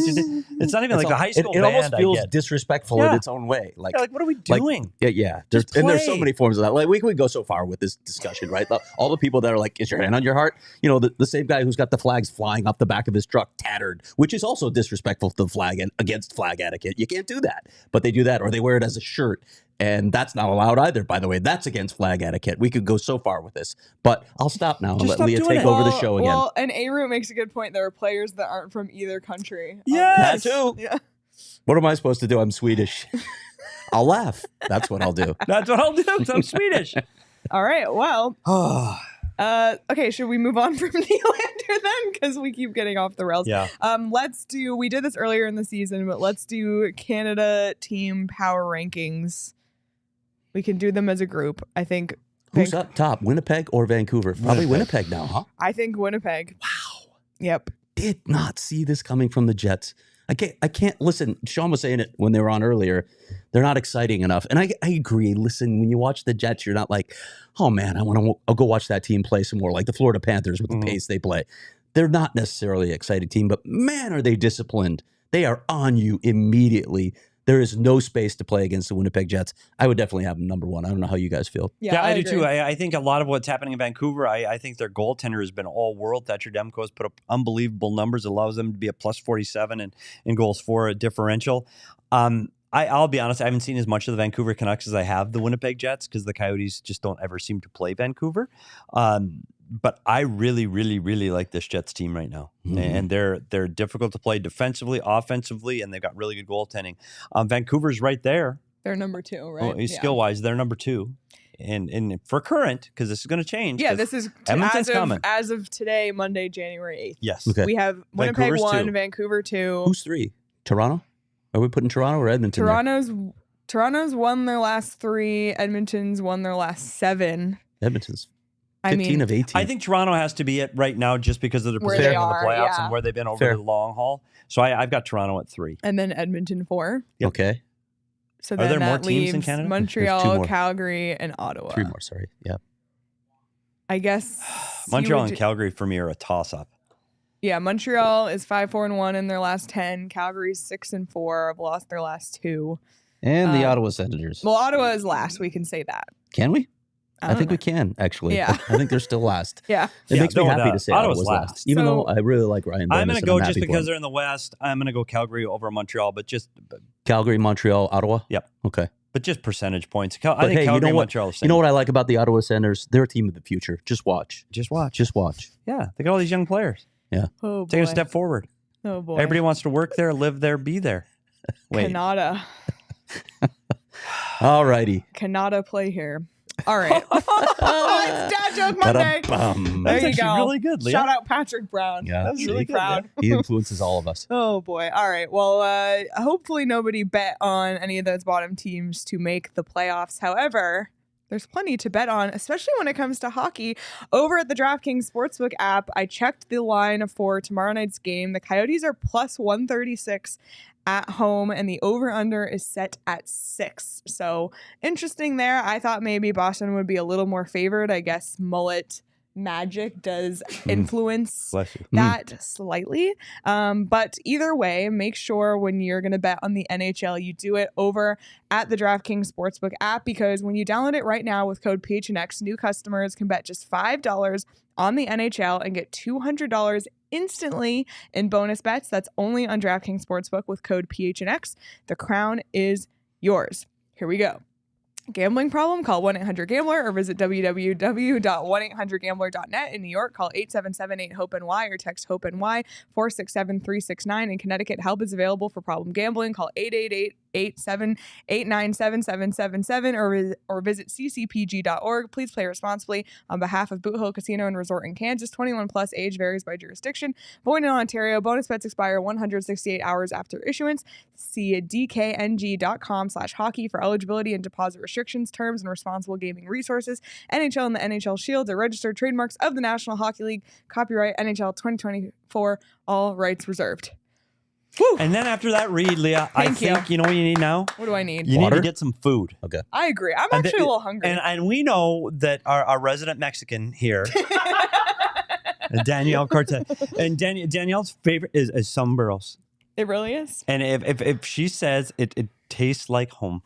It's not even like It's a all- high school It almost band, I feels get. disrespectful Yeah. in its own way. Like, Yeah, like, what are we like- doing? yeah. Just And there's so play. many forms of that. Like, we could go so far with this discussion, right? All the people that are like, is your hand on your heart? You know, the same guy who's got the flags flying off the back of his truck, tattered, which is also disrespectful to the flag and against flag etiquette. You can't do that. But they do that, or they wear it as a shirt. And that's not allowed either, by the way. That's against flag etiquette. We could go so far with this. But I'll stop now and Just let stop Leah doing take it. over the show again. Well, and A-Root makes a good point. There are players that aren't from either country. Yes. That too. Yeah. What am I supposed to do? I'm Swedish. I'll laugh. That's what I'll do. That's what I'll do because I'm Swedish. All right. Well, Oh, okay. Should we move on from Nylander then? Because we keep getting off the rails. yeah. We did this earlier in the season, but let's do Canada team power rankings. We can do them as a group. I think. Who's up top, Winnipeg or Vancouver? Probably Winnipeg now, huh? I think Winnipeg. Wow. Yep. did not see this coming from the Jets. I can't listen. Sean was saying it when they were on earlier. They're not exciting enough. And I agree. Listen, when you watch the Jets, you're not like, oh man, I'll go watch that team play some more, like the Florida Panthers with the pace they play. They're not necessarily an exciting team, but man, are they disciplined. They are on you immediately. There is no space to play against the Winnipeg Jets. I would definitely have them number one. I don't know how you guys feel. Yeah, I do too. I think a lot of what's happening in Vancouver, I think their goaltender has been all world. Thatcher Demko has put up unbelievable numbers. It allows them to be a plus 47 in goals for a differential. I'll be honest, I haven't seen as much of the Vancouver Canucks as I have the Winnipeg Jets because the Coyotes just don't ever seem to play Vancouver. But I really, really, really like this Jets team right now. And they're difficult to play defensively, offensively, and they've got really good goaltending. Vancouver's right there. They're number 2, right? Skill-wise, they're number 2. And for current, because this is going to change. Yeah, this is as of today, Monday, January 8th. Yes. Okay. We have Winnipeg Vancouver's 1, 2. Vancouver 2. Who's 3? Toronto? Are we putting Toronto or Edmonton there? Toronto's won their last 3. Edmonton's won their last 7. Edmonton's 15 of 18. I think Toronto has to be it right now just because of the Where position they in the are, playoffs yeah. and where they've been over the long haul. So I've got Toronto at 3. And then Edmonton 4. Yep. Okay. So Are then there more that teams in leaves Canada? There's 2 Montreal, more. Calgary, and Ottawa. 3 more, sorry. Yeah. I guess Montreal and Calgary for me are a toss-up. Yeah, Montreal is 5-4-1 in their last 10. Calgary's 6-4. Have lost their last 2. And the Ottawa Senators. Well, Ottawa is last. We can say that. Can we? I don't think know. we can, actually. Yeah. I think they're still last. Yeah. It makes me no happy doubt. to say Ottawa's Ottawa's last. last. Even So- though I really like Ryan I'm Dennis. going to go and just happy for because him. they're in the West. I'm going to go Calgary over Montreal, but just Calgary, Montreal, Ottawa? Yep. Okay. percentage points. I But think hey, Calgary you know and what? Montreal are the same. You know what I like about the Ottawa Senators? They're a team of the future. Just watch. Just watch. Just watch. Yeah, they got all these young players. Oh, boy. Take a step forward. Oh, boy. Everybody wants to work there, live there, be there. Wait. Canada. All righty. Canada play here. All right. It's Dad Joke Monday. Ba-dum-bum. There That's you actually go. really good, Leah. Shout out Patrick Brown. Yeah. I was really good, proud. He influences all of us. Oh boy. All right. Well, hopefully nobody bet on any of those bottom teams to make the playoffs. However, there's plenty to bet on, especially when it comes to hockey. Over at the DraftKings Sportsbook app, I checked the line for tomorrow night's game. The Coyotes are plus 136 at home, and the over-under is set at 6. So interesting there. I thought maybe Boston would be a little more favored. I guess Mullet magic does influence Bless you. that slightly. But either way, make sure when you're going to bet on the NHL, you do it over at the DraftKings Sportsbook app, because when you download it right now with code PHNX, new customers can bet just $5 on the NHL and get $200 instantly in bonus bets. That's only on DraftKings Sportsbook with code PHNX. The crown is yours. Here we go. Gambling problem? Call 1-800-GAMBLER or visit www.1800gambler.net. In New York, call 877-8-HOPE-NY or text HOPE-NY 467-369. In Connecticut, help is available for problem gambling. Call 888-897-7777 or visit ccpg.org. Please play responsibly. On behalf of Boot Hill Casino and Resort in Kansas, 21 plus, age varies by jurisdiction. Void in Ontario. Bonus bets expire 168 hours after issuance. See dkng.com/hockey for eligibility and deposit restrictions, terms, and responsible gaming resources. NHL and the NHL Shield are registered trademarks of the National Hockey League. Copyright NHL 2024. All rights reserved. Woo! And then after that read, Leah, I Thank think you know what you need now? What do I need? You Water? need to get some food. Okay. I agree. I'm And actually a little hungry. And we know that our resident Mexican here, Danielle Cortez, and Danielle's favorite is sombreros. It really is. And if she says it tastes like home,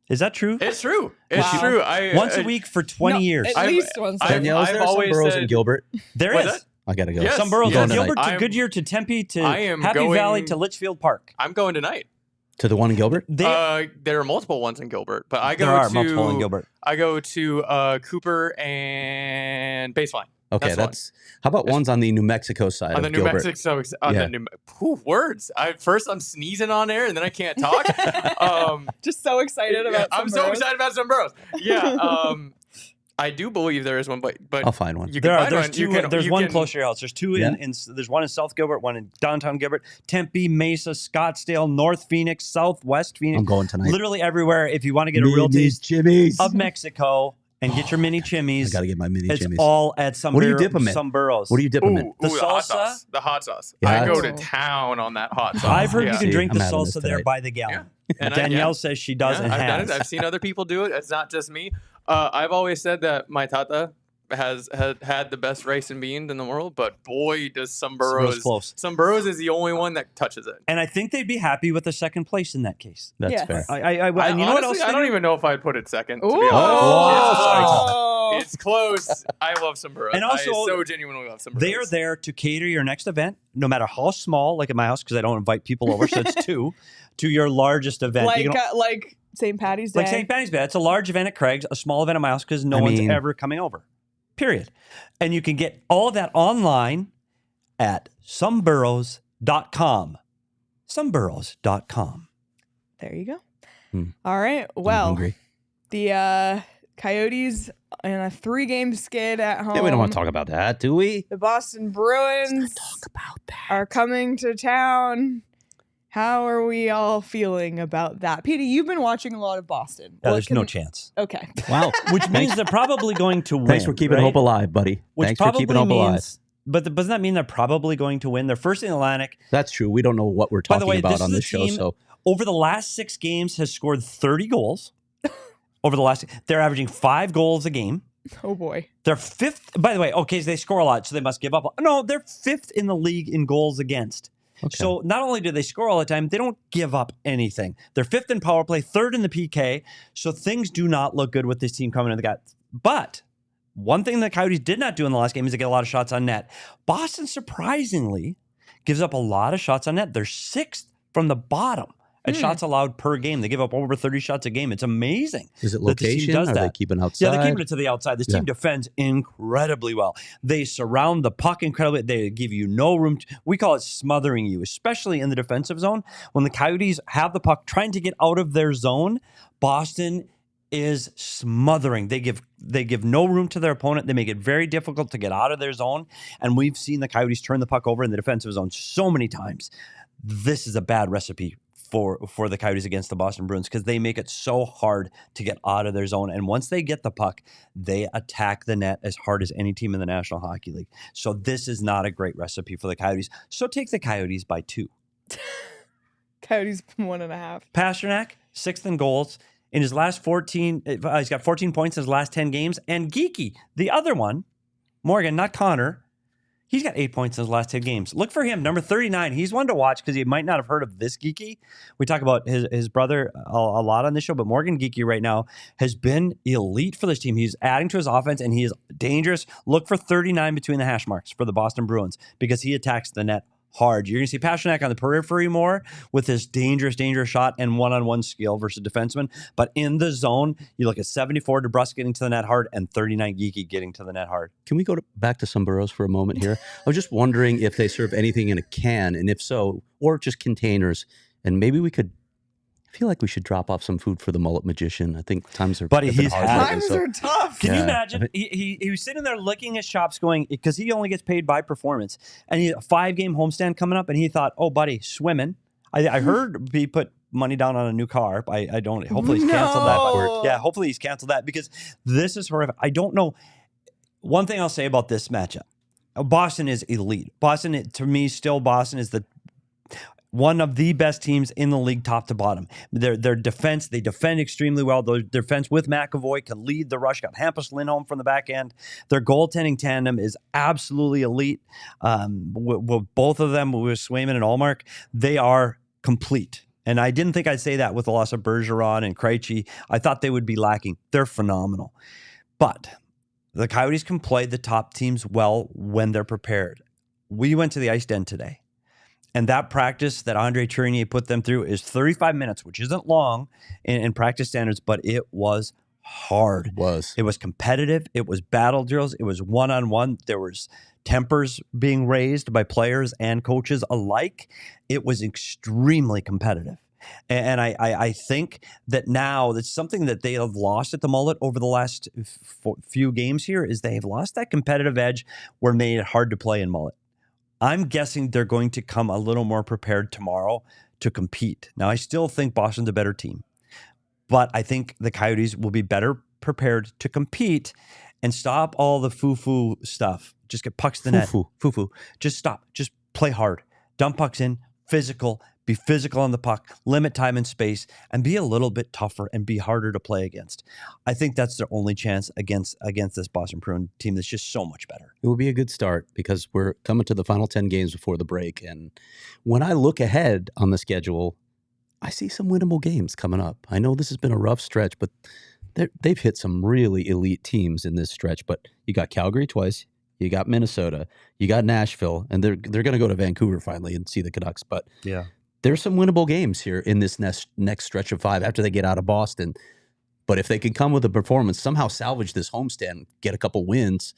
is that true? It's true. It's Wow. true. Once a week for 20 No, years. At I've- least once. I've- Danielle, is I've there some always Burrows said- in Gilbert? There What's is. that? I gotta go. Yes. Some Burrows Yes. in Gilbert to I'm- Goodyear to Tempe to I am Happy going- Valley to Litchfield Park. I'm going tonight. To the one in Gilbert? There are multiple ones in Gilbert, but I go there are to multiple in Gilbert. I go to Cooper and Baseline. Okay, That's how about ones on the New Mexico side on of the New Gilbert? Mexico. On Yeah. the New words. First I'm sneezing on air and then I can't talk. Just so excited about I'm so sombreros. excited about sombreros. Yeah. I do believe there is one, but I'll find one. you can find There's one. two. You can, there's you one can- close to your house. There's two Yeah. there's one in South Gilbert, one in downtown Gilbert, Tempe, Mesa, Scottsdale, North Phoenix, Southwest Phoenix. I'm going tonight. Literally everywhere. If you want to get a real Mimi's, taste Jimmy's. of Mexico, and get your mini I chimneys. got to get my mini It's chimneys. all at some. What do you dip them in? Some burrows. What do you dip them in? The the hot salsa? sauce. The hot sauce. Yeah. I go to Oh. town on that hot sauce. I've heard Yeah. you can See, drink I'm the having this salsa there tonight. by the gallon. And Danielle says she does and I've done has. it. I've seen other people do it. It's not just me. I've always said that my tata has had the best rice and beans in the world, but boy, does some Burrows burrows. close. Some burrows is the only one that touches it. And I think they'd be happy with the second place in that case. That's Yes. fair. And you know what else? Honestly, I they don't do? even know if I'd put it second. To be Ooh. honest. It's close. I love some burrows. And also, I so genuinely love some burrows. They are there to cater your next event, no matter how small, like at my house, because I don't invite people over, so it's 2, to your largest event. like You can- like St. Patty's Day. like St. Patty's Day. It's a large event at Craig's, a small event at my house because no I one's mean- ever coming over. Period. And you can get all of that online at someburrows.com. Someburrows.com. There you go. Hmm. All right. I'm Well, hungry. the Coyotes in a 3-game skid at home. Yeah, we don't want to talk about that, do we? The Boston Bruins About that. are coming to town. How are we all feeling about that? Petey, you've been watching a lot of Boston. Yeah, What there's can- no chance. Okay. Wow. Which means they're probably going to win. Thanks for keeping right? hope alive, buddy. Which Thanks for probably keeping hope alive. means, but doesn't that mean they're probably going to win? They're first in the Atlantic. That's true. We don't know what we're By the talking way, about this on is a this show. team- So Over the last 6 games, has scored 30 goals. Over the last, they're averaging 5 goals a game. Oh boy. They're 5th. By the way, okay, so they score a lot, so they must give up. No, they're 5th in the league in goals against. okay. So not only do they score all the time, they don't give up anything. They're 5th in power play, 3rd in the PK. So things do not look good with this team coming in the gut. But one thing the Coyotes did not do in the last game is to get a lot of shots on net. Boston surprisingly gives up a lot of shots on net. They're 6th from the bottom at shots allowed per game. They give up over 30 shots a game. It's amazing. is it that this team location? does Are they that. keeping outside? Yeah, they're keeping it to the outside. This team defends incredibly well. They surround the puck incredibly. They give you no room. We call it smothering you, especially in the defensive zone. When the Coyotes have the puck trying to get out of their zone, Boston is smothering. They give no room to their opponent. They make it very difficult to get out of their zone. And we've seen the Coyotes turn the puck over in the defensive zone so many times. This is a bad recipe for the Coyotes against the Boston Bruins because they make it so hard to get out of their zone. And once they get the puck, they attack the net as hard as any team in the National Hockey League. So this is not a great recipe for the Coyotes. So take the Coyotes by 2. Coyotes 1.5. Pasternak, 6th in goals. In his last 14, he's got 14 points in his last 10 games. And Geeky, the other one, Morgan, not Connor, he's got 8 points in his last 10 games. Look for him, number 39. He's one to watch because you might not have heard of this Geeky. We talk about his brother a lot on this show, but Morgan Geeky right now has been elite for this team. He's adding to his offense, and he is dangerous. Look for 39 between the hash marks for the Boston Bruins because he attacks the net hard. You're going to see Pasternak on the periphery more with his dangerous shot and one-on-one skill versus defenseman. But in the zone, you look at 74 DeBrusque getting to the net hard and 39 Geeky getting to the net hard. Can we go back to some burrows for a moment here? I was just wondering if they serve anything in a can, and if so, or just containers. And maybe we could. I feel like we should drop off some food for the mullet magician. I think times are Buddy, a bit he's hard had lately, Times so- are tough. Can you Yeah. imagine? He was sitting there licking his chops going, because he only gets paid by performance. And he had a 5-game homestand coming up, and he thought, oh, buddy, swimming. I heard he put money down on a new car. I don't, hopefully he's canceled that. No. Yeah, hopefully he's canceled that because this is horrific. I don't know. One thing I'll say about this matchup, Boston is elite. Boston, to me, still Boston is one of the best teams in the league, top to bottom. Their defense, they defend extremely well. Their defense with McAvoy can lead the rush. Got Hampus Lindholm from the back end. Their goaltending tandem is absolutely elite. With both of them, with Swayman and Allmark, they are complete. And I didn't think I'd say that with the loss of Bergeron and Krejci. I thought they would be lacking. They're phenomenal. But the Coyotes can play the top teams well when they're prepared. We went to the Ice Den today. And that practice that Andre Tourigny put them through is 35 minutes, which isn't long in practice standards, but it was hard. It was competitive. It was battle drills. It was one-on-one. There was tempers being raised by players and coaches alike. It was extremely competitive. And I think that now that's something that they have lost at the mullet over the last few games here is they have lost that competitive edge where it made it hard to play in mullet. I'm guessing they're going to come a little more prepared tomorrow to compete. Now, I still think Boston's a better team, but I think the Coyotes will be better prepared to compete and stop all the foo-foo stuff. Just get pucks to the net. Foo-foo. Just stop. Just play hard. Dump pucks in, physical, be physical on the puck, limit time and space, and be a little bit tougher and be harder to play against. I think that's their only chance against this Boston Bruins team that's just so much better. It will be a good start because we're coming to the final 10 games before the break. And when I look ahead on the schedule, I see some winnable games coming up. I know this has been a rough stretch, but they've hit some really elite teams in this stretch. But you got Calgary twice, you got Minnesota, you got Nashville, and they're going to go to Vancouver finally and see the Canucks. But yeah, there's some winnable games here in this next stretch of 5 after they get out of Boston. But if they can come with a performance, somehow salvage this homestand, get a couple wins,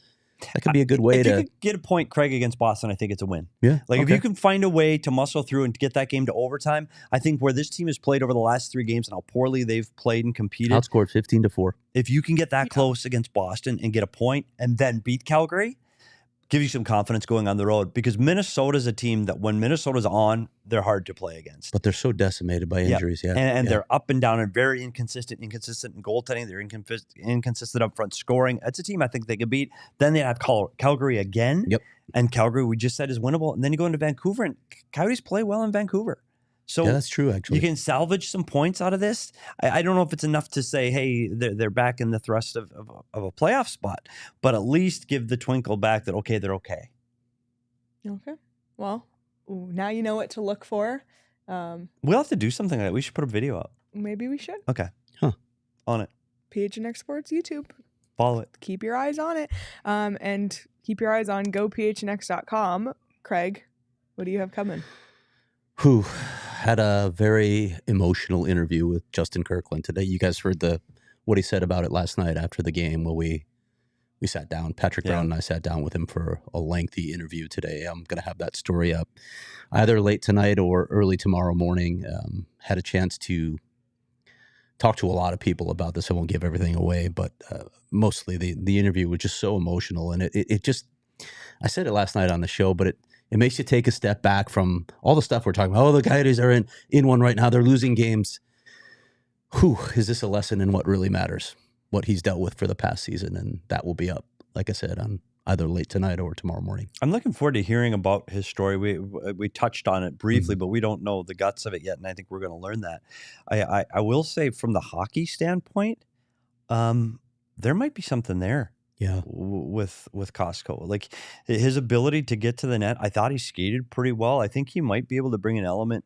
that could be a good way if to you could get a point, Craig, against Boston, I think it's a win. Yeah. Like if okay. you can find a way to muscle through and get that game to overtime, I think where this team has played over the last 3 games and how poorly they've played and competed. Outscored 15-4. If you can get that close against Boston and get a point and then beat Calgary, give you some confidence going on the road, because Minnesota's a team that when Minnesota's on, they're hard to play against. But they're so decimated by injuries. Yeah. And they're up and down and very inconsistent in goaltending. They're inconsistent up front scoring. It's a team I think they could beat. Then they have Calgary again. Yep. And Calgary, we just said, is winnable. And then you go into Vancouver, and Coyotes play well in Vancouver. So yeah, that's true, actually. You can salvage some points out of this. I don't know if it's enough to say, hey, they're back in the thrust of a playoff spot, but at least give the twinkle back that, okay, they're okay. Okay. Well, now you know what to look for. We'll have to do something like that. We should put a video up. Maybe we should. Okay. Huh. On it. PHNX Sports YouTube. Follow it. Keep your eyes on it. And keep your eyes on gophnx.com. Craig, what do you have coming? Who had a very emotional interview with Justin Kirkland today. You guys heard what he said about it last night after the game. Well, we sat down. Patrick Brown and I sat down with him for a lengthy interview today. I'm going to have that story up either late tonight or early tomorrow morning. Had a chance to talk to a lot of people about this. I won't give everything away, but mostly the interview was just so emotional. And it just, I said it last night on the show, but it makes you take a step back from all the stuff we're talking about. Oh, the Coyotes are in one right now. They're losing games. Is this a lesson in what really matters? What he's dealt with for the past season. And that will be up, like I said, on either late tonight or tomorrow morning. I'm looking forward to hearing about his story. We touched on it briefly, but we don't know the guts of it yet. And I think we're going to learn that. I will say from the hockey standpoint, there might be something there. Yeah, with Costco, like his ability to get to the net, I thought he skated pretty well. I think he might be able to bring an element.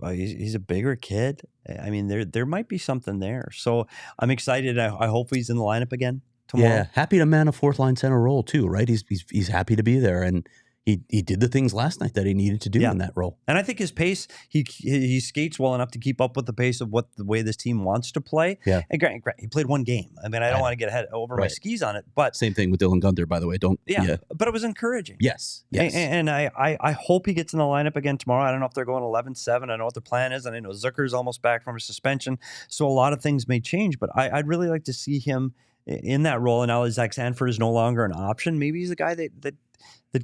He's a bigger kid. I mean, there might be something there. So I'm excited. I hope he's in the lineup again tomorrow. Yeah, happy to man a 4th line center role too, right? He's happy to be there, and he did the things last night that he needed to do in that role. And I think his pace, he skates well enough to keep up with the pace of the way this team wants to play. Yeah. And great, he played 1 game. I mean, I don't want to get ahead over my skis on it, but same thing with Dylan Gunther, by the way. But it was encouraging. Yes. And I hope he gets in the lineup again tomorrow. I don't know if they're going 11-7. I don't know what the plan is. And I know Zucker's almost back from a suspension. So a lot of things may change, but I'd really like to see him in that role. And now Zach Sanford is no longer an option. Maybe he's a guy that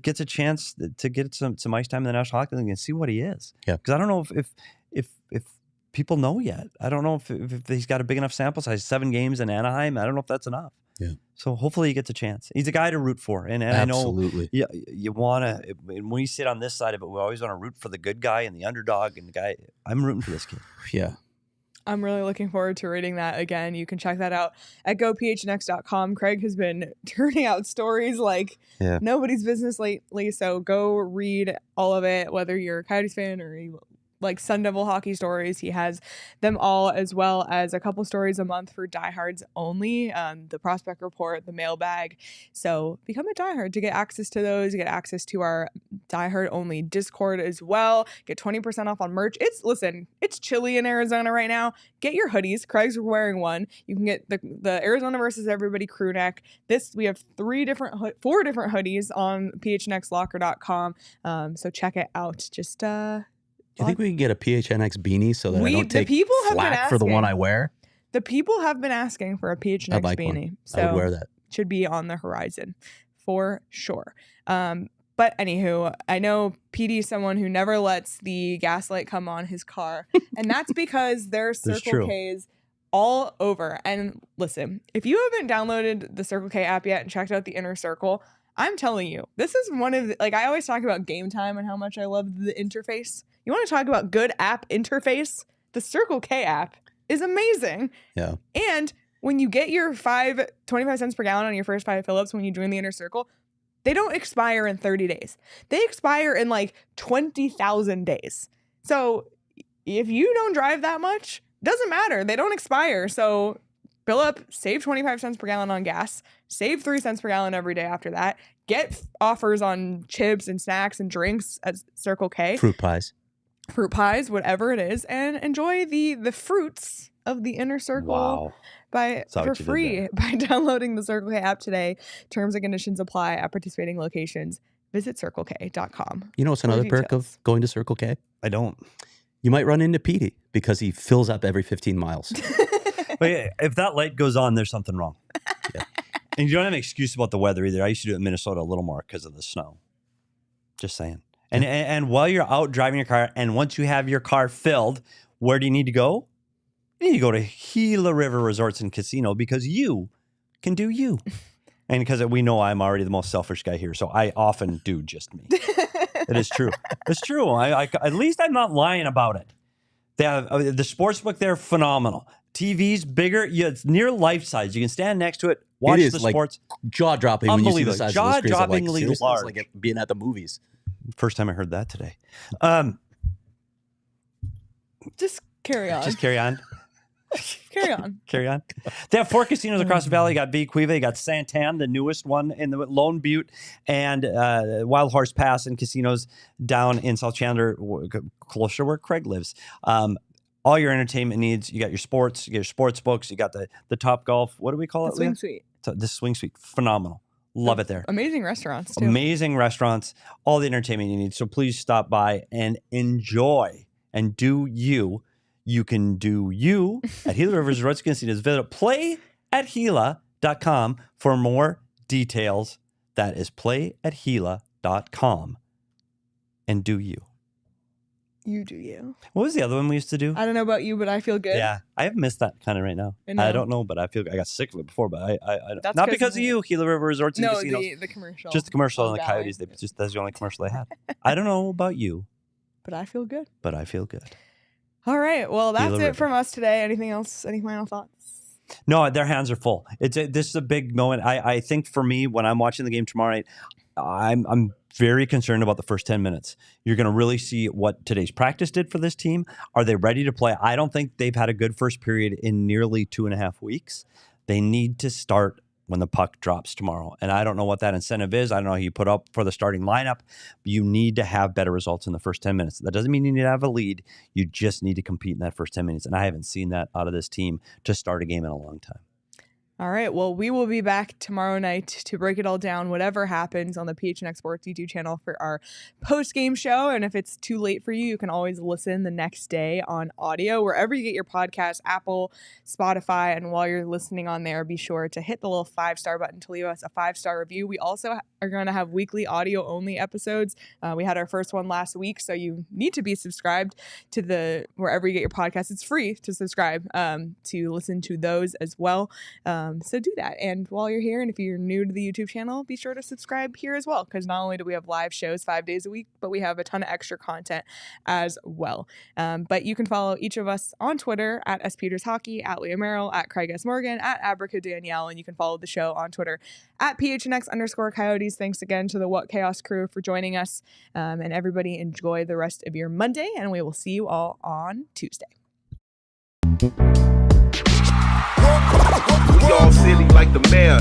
gets a chance to get some ice time in the National Hockey League and see what he is. Yeah. Because I don't know if people know yet. I don't know if he's got a big enough sample size. 7 games in Anaheim. I don't know if that's enough. Yeah. So hopefully he gets a chance. He's a guy to root for. And Absolutely. I know you want to, when we sit on this side of it, we always want to root for the good guy and the underdog and the guy. I'm rooting for this kid. Yeah. I'm really looking forward to reading that again. You can check that out at gophnx.com. Craig has been turning out stories like nobody's business lately, so go read all of it, whether you're a Coyotes fan or you like Sun Devil hockey stories. He has them all, as well as a couple stories a month for diehards only, the prospect report, the mailbag. So become a diehard to get access to those, get access to our diehard only Discord as well. Get 20% off on merch. It's chilly in Arizona right now. Get your hoodies. Craig's wearing one. You can get the Arizona versus Everybody crew neck. We have 4 different hoodies on phnxlocker.com. So check it out. Just Do you think we can get a PHNX beanie so that I don't take flack for the one I wear? The people have been asking for a PHNX beanie. One. So I would wear that. Should be on the horizon for sure. But anywho, I know Petey's someone who never lets the gaslight come on his car. And that's because their Circle Ks all over. And listen, if you haven't downloaded the Circle K app yet and checked out the Inner Circle, I'm telling you, this is one of the, like, I always talk about Game Time and how much I love the interface. You want to talk about good app interface? The Circle K app is amazing. Yeah. And when you get your 25 cents per gallon on your first 5 fill-ups when you join the Inner Circle, they don't expire in 30 days. They expire in like 20,000 days. So if you don't drive that much, doesn't matter. They don't expire. So fill up, save 25 cents per gallon on gas, save 3 cents per gallon every day after that. Get offers on chips and snacks and drinks at Circle K. Fruit pies, whatever it is, and enjoy the fruits of the Inner Circle for free by downloading the Circle K app today. Terms and conditions apply at participating locations. Visit CircleK.com. You know what's another perk of going to Circle K? I don't. You might run into Petey because he fills up every 15 miles. But yeah, if that light goes on, there's something wrong. Yeah. And you don't have an excuse about the weather either. I used to do it in Minnesota a little more because of the snow. Just saying. And while you're out driving your car, and once you have your car filled, where do you need to go? You need to go to Gila River Resorts and Casino because you can do you. And because we know I'm already the most selfish guy here, so I often do just me. It is true. It's true. I at least I'm not lying about it. They have the sports book there, phenomenal. TV's bigger. Yeah, it's near life size. You can stand next to it, watch the sports. Jaw dropping when you see the size of the screens. Jaw-droppingly large. It's like being at the movies. First time I heard that today. Just carry on. Just carry on. Carry on. Carry on. They have 4 casinos across the valley. You got Vicuiva, you got Santan, the newest one in the Lone Butte, and Wild Horse Pass and casinos down in South Chandler, closer to where Craig lives. All your entertainment needs. You got your sports, you get your sports books, you got the Top Golf. What do we call it? Swing Suite. The Swing Suite. Phenomenal. Love it there. Amazing restaurants, too. Amazing restaurants. All the entertainment you need. So please stop by and enjoy and do you. You can do you at Gila River Resorts Casinos. Visit playathila.com for more details. That is playathila.com. And do you. You do you. What was the other one we used to do? I don't know about you, but I feel good. Yeah, I have missed that kind of right now. I don't know, but I feel I got sick of it before. But I not because of you, Gila River Resorts and Casinos. No, the commercial. Just the commercial on the Valley. Coyotes. That's the only commercial they had. I don't know about you, but I feel good. But I feel good. All right. Well, that's Gila it River. from us today. Anything else? Any final thoughts? No, their hands are full. This is a big moment. I think for me, when I'm watching the game tomorrow night, I'm very concerned about the first 10 minutes. You're going to really see what today's practice did for this team. Are they ready to play? I don't think they've had a good first period in nearly 2.5 weeks. They need to start when the puck drops tomorrow. And I don't know what that incentive is. I don't know who you put up for the starting lineup. You need to have better results in the first 10 minutes. That doesn't mean you need to have a lead. You just need to compete in that first 10 minutes. And I haven't seen that out of this team to start a game in a long time. All right. Well, we will be back tomorrow night to break it all down, whatever happens on the PHNX Sports YouTube channel for our post-game show. And if it's too late for you, you can always listen the next day on audio, wherever you get your podcast, Apple, Spotify. And while you're listening on there, be sure to hit the little 5-star button to leave us a 5-star review. We also are going to have weekly audio-only episodes. We had our first one last week, so you need to be subscribed to wherever you get your podcast. It's free to subscribe to listen to those as well. So do that. And while you're here, and if you're new to the YouTube channel, be sure to subscribe here as well, because not only do we have live shows 5 days a week, but we have a ton of extra content as well. But you can follow each of us on Twitter at SPetersHockey, at Leah Merrill, at Craig S. Morgan, at Abracadanielle, and you can follow the show on Twitter at PHNX_Coyotes. Thanks again to the What Chaos crew for joining us. And everybody enjoy the rest of your Monday, and we will see you all on Tuesday. We all silly like the mayor.